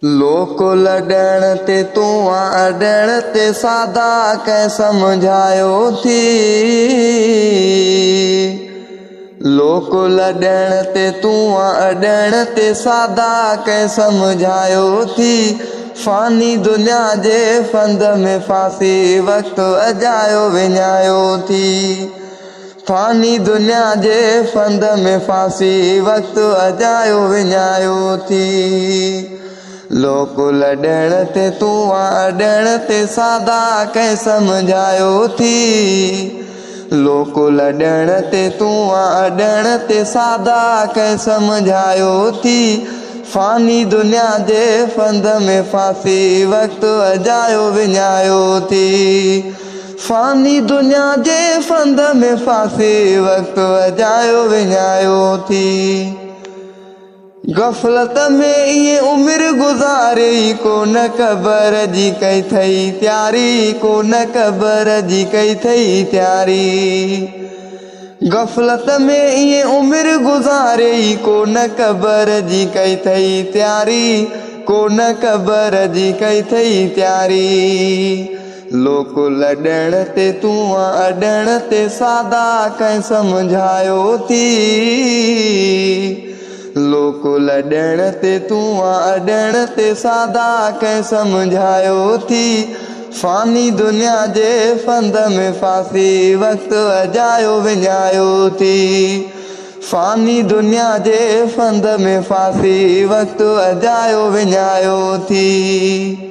लोक लॾण ते तूं अॾण ते सादा कंहिं सम्झायो थी। लोक लॾण ते तूं अॾण ते सादा कंहिं सम्झायो थी। फ़ानी दुनिया जे फंद में फासी वक़्तु अजायो विञायो थी। फ़ानी दुनिया जे फंद में फासी वक़्तु अजायो विञायो थी। लोक लॾण ते तूं अॾण ते सादा कंहिं सम्झायो थी। लोक लॾण ते तूं अॾण ते सादा कंहिं सम्झायो थी। फ़ानी दुनिया जे फंद में फासी वक़्तु अजायो विञायो थी। फ़ानी दुनिया जे फंद में फासी वक़्तु अजायो विञायो थी। गफ़लत में इए उमिरि गुज़ारी कोन क़बर जी कई थई तयारी। कोन क़बर जी कई थई तयारी। गफ़लत में इए उमिरि गुज़ारी कोन क़बर जी कई थई तयारी। कोन क़बर जी कई थई तयारी। लोक लॾण ते तूं अॾण ते सादा कंहिं सम्झायो थी। लोक लॾण ते तूं अॾण ते सादा कंहिं सम्झायो थी। फ़ानी दुनिया जे फंद में फासी वक़्तु अजायो विञायो थी। फ़ानी दुनिया जे फंद में फासी वक़्तु अजायो विञायो थी।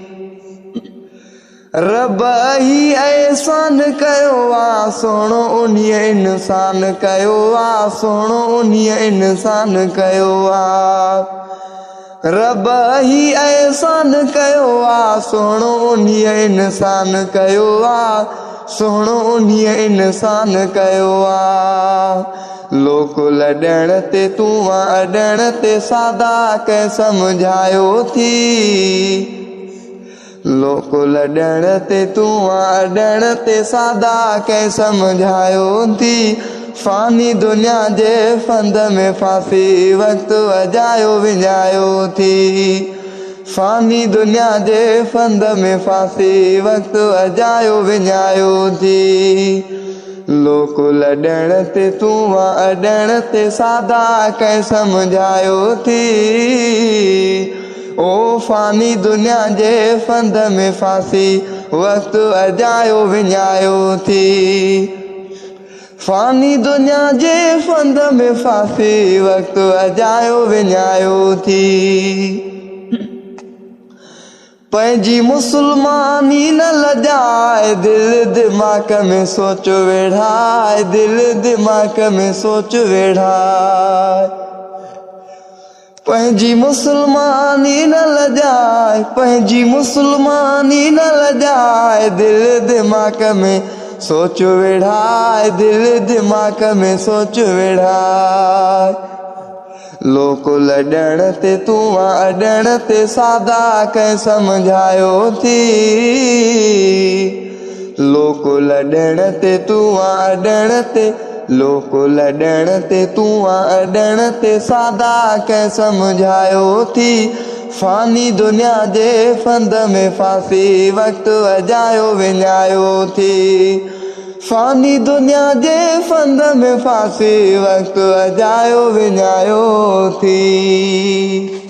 रब ही एहसान कयो आ सोणो उन्हीअ इंसान कयो आ। सोणो उन्हीअ इंसान कयो आ। रब ही एहसान कयो आ सोणो उन्हीअ इंसान कयो आ। सोणो उन्हीअ इंसान कयो आ। लोक लॾण ते तूं अॾण ते सादा कंहिं सम्झायो थी। लोक लॾण ते तूं अॾण ते सादा कंहिं सम्झायो थी। फ़ानी दुनिया जे फंद में फासी वक़्तु अजायो विञायो थी। फ़ानी दुनिया जे फंद में फासी वक़्तु अजायो विञायो थी। लोक लॾण ते तूं अॾण ते सादा कंहिं सम्झायो थी। ओ फ़ानी दुनिया जे फंद में फासी वक़्तु अजायो विञायो थी। फ़ानी दुनिया जे फंद में फासी वक़्तु अजायो विञायो थी। पंहिंजी मुसलमानी न लॼाए दिल दिमाग़ में सोच वेढ़ाए। दिल दिमाग़ में सोच वेढ़ाए। पंहिंजी मुसलमानी न लॼाए। पंहिंजी मुसलमानी न लॼाए। दिल दिमाग़ में सोच वेढ़ाए। दिल दिमाग़ में सोच वेढ़ाए। लोक लॾण ते तूं अॾण ते सादा कंहिं सम्झायो थी। लोक लॾण ते तूं अॾण ते लोक लॾण ते तूं अॾण ते सादा कंहिं सम्झायो थी। फ़ानी दुनिया जे फंद में फासी वक़्तु अजायो विञायो थी। फ़ानी दुनिया जे फंद में फासी वक़्तु अजायो विञायो थी।